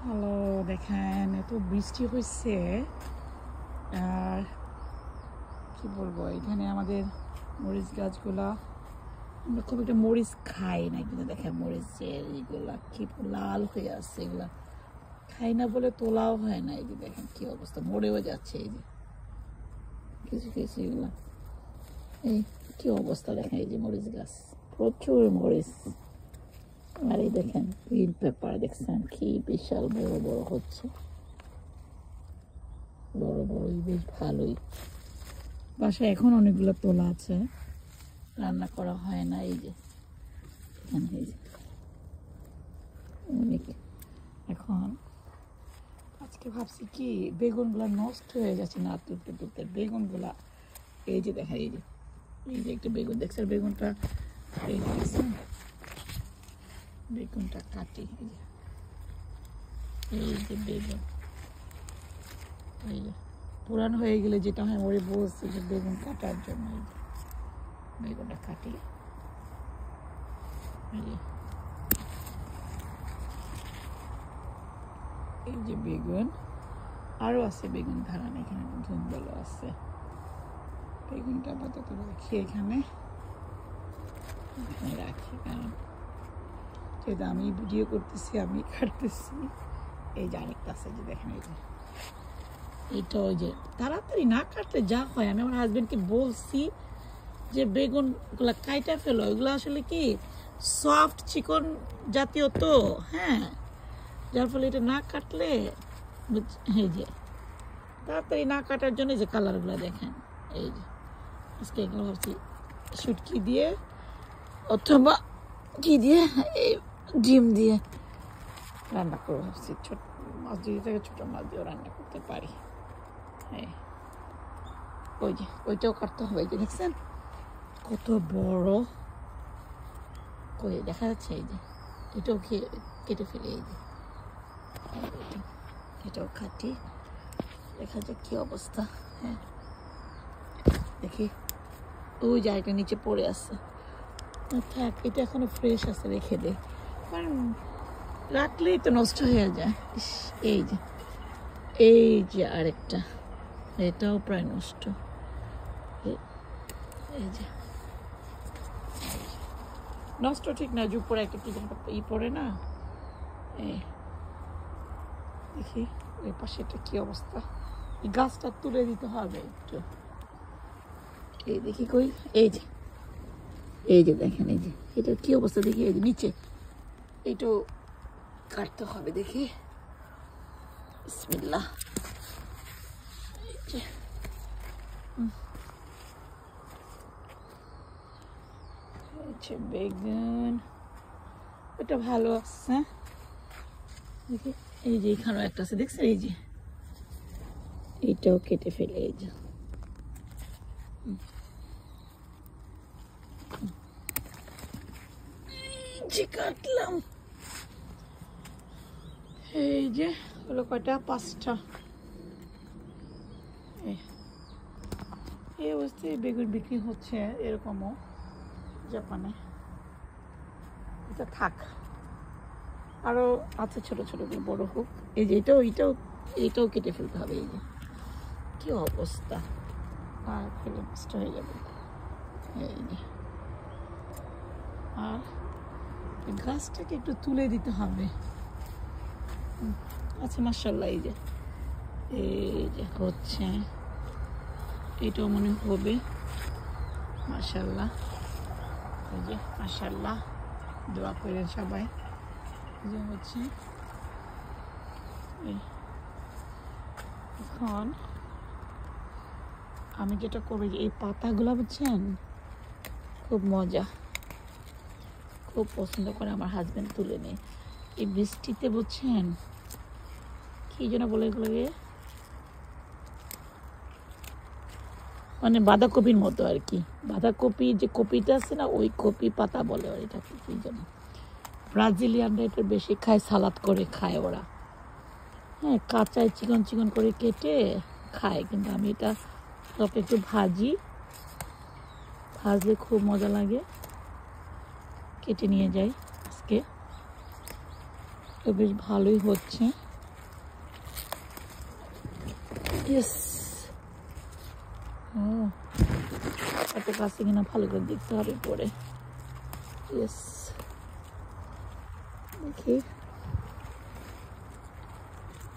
Hello, দেখেন এত বৃষ্টি হচ্ছে আর কি বলবো, এখানে আমাদের মরিচ গাছগুলা, আমরা খুব একটা মরিচ খাই না, কিন্তু দেখেন মরিচের এইগুলা কি লাল হয়ে আসছে, এগুলা খাই না বলে তোলাও হয় না। এই যে দেখেন কি অবস্থা, মরেও যাচ্ছে। এই যে কিছু কিছু এগুলা, এই কি অবস্থা দেখেন, এই যে মরিচ গাছ, প্রচুর মরিচ। আর এই দেখেন গ্রিন পেপার, দেখছেন কি বিশাল বড় বড় হচ্ছে, বড় বড়ই, বেশ ভালোই। বাসায় এখন অনেকগুলো তোলা আছে, রান্না করা হয় না। এই যে এখানে এই যে অনেক। এখন আজকে ভাবছি কি বেগুনগুলা নষ্ট হয়ে যাচ্ছে না তুলতে তুলতে, বেগুনগুলা এই যে দেখা, এই যে একটা বেগুন দেখছেন, বেগুনটা এই যে দেখছেন, বেগুনটা কাটি, এই যে বেগুন, এই যে পুরানো হয়ে গেলে যেটা হয় ওরে বলছি যে বেগুন কাটার জন্য, এই যে বেগুনটা কাটি। এই যে বেগুন, আরো আছে বেগুন ধারান, এখানে ধুন্দলও আছে। বেগুনটা আপাতত রাখি এখানে রাখি, কারণ যেহেতু আমি ভিডিও করতেছি, আমি কাটতেছি। এই যে আরেকটা আছে, যে দেখেন এই যে এইটা, ওই যে তাড়াতাড়ি না কাটলে যা হয়, আমি আমার হাজবেন্ডকে বলছি যে বেগুনগুলা কাইটা ফেলো, এগুলো আসলে কি সফট চিকন জাতীয় তো, হ্যাঁ, যার ফলে এটা না কাটলে, এই যে তাড়াতাড়ি না কাটার জন্য যে কালারগুলো দেখেন, এই যে আজকে এগুলো ভাবছি শুটকি দিয়ে অথবা কি দিয়ে, এই ডিম দিয়ে রান্না করবো ভাবছি। ছোট মাছ দিয়ে থেকে ছোটো মাছ দিয়েও রান্না করতে পারি। হ্যাঁ, ওই যে ওইটাও কাটতে হবে, এই যে দেখছেন কত বড়, কই দেখা যাচ্ছে, এই যে এটাও কেটে ফেলে, এই যে এটাও কাটি, দেখা যাক কি অবস্থা। হ্যাঁ দেখি, ওই জায়গা নিচে পড়ে আছে, থাক, এটা এখনো ফ্রেশ আছে, রেখে দে, কারণ রাখলেই তো নষ্ট হয়ে যায়। এই যে আরেকটা, এটাও প্রায় নষ্ট। এই যে নষ্ট ঠিক না, উপরে একটা কি ই পড়ে না। দেখি ওই পাশে এটা কি অবস্থা, এই গাছটা তুলে দিতে হবে একটু। এই দেখি কই, এই যে দেখেন, এই যে এটা কি অবস্থা দেখি, এই যে নিচে এইটাও কাটতে হবে, দেখি বিসমিল্লাহ। বেগুন এটা ভালো আছে, দেখি এই যে এখানেও একটা আছে, দেখছেন, এই যে এইটাও কেটে ফেলে, এই যে কাটলাম। এই যে হলো কয়টা, 5টা। এই অবস্থায় বেগুন বিক্রি হচ্ছে, এরকমও জাপানে। এটা থাক, আরো আছে ছোট ছোট, বড় হোক। এই যে এইটাও কেটে ফেলতে হবে। এই যে কি অবস্থা, আর ফেলে নষ্ট হয়ে যাবে। এই যে আর গাছটাকে একটু তুলে দিতে হবে। আচ্ছা, মাশাআল্লাহ, এই যে হচ্ছে, এটাও মনে হবে, মাশাআল্লাহ। এই যে মাশাআল্লাহ, দোয়া করেন সবাই। যে হচ্ছে এখন আমি যেটা করবো, এই পাতাগুলো বুঝছেন, খুব মজা, খুব পছন্দ করে আমার হাজবেন্ড, তুলে নেয় এই বৃষ্টিতে, বুঝছেন কি যেন বলে এগুলোকে, মানে বাঁধাকপির মতো আর কি, বাঁধাকপি যে কপিটা আছে না, ওই কপি পাতা বলে, আর এটা কি যেন, ব্রাজিলিয়ানরা এটা বেশি খায়, সালাদ করে খায় ওরা। হ্যাঁ, কাঁচায় চিকন চিকন করে কেটে খায়, কিন্তু আমি এটা একটু ভাজলে খুব মজা লাগে। কেটে নিয়ে যাই আজকে, তো বেশ ভালোই হচ্ছে। ইয়েস। ও এত কাছে কিনা ভালো করে দেখতে হবে পরে। ইয়েস, দেখি।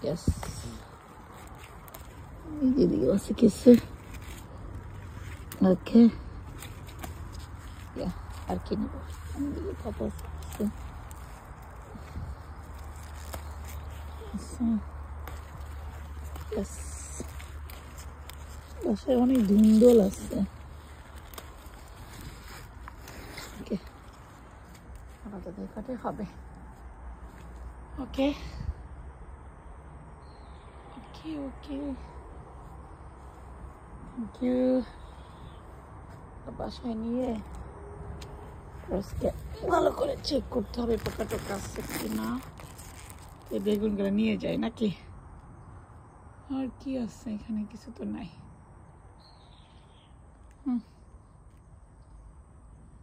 ইয়েস, এদিকে আছে কিছু। ওকে, আর কি নেব? এদিকে কত আছে? ইয়েস, বাসায় অনেক ধুন্দল আছে। ওকে, আপাতত এই কটাই হবে। ওকে ওকে ওকে, থ্যাংক ইউ। বাসায় নিয়ে ভালো করে চেক করতে হবে পোকা টোকা আছে কিনা। এই বেগুনগুলো নিয়ে যায় নাকি? আর কি আছে এখানে? কিছু তো নাই।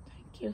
Thank you.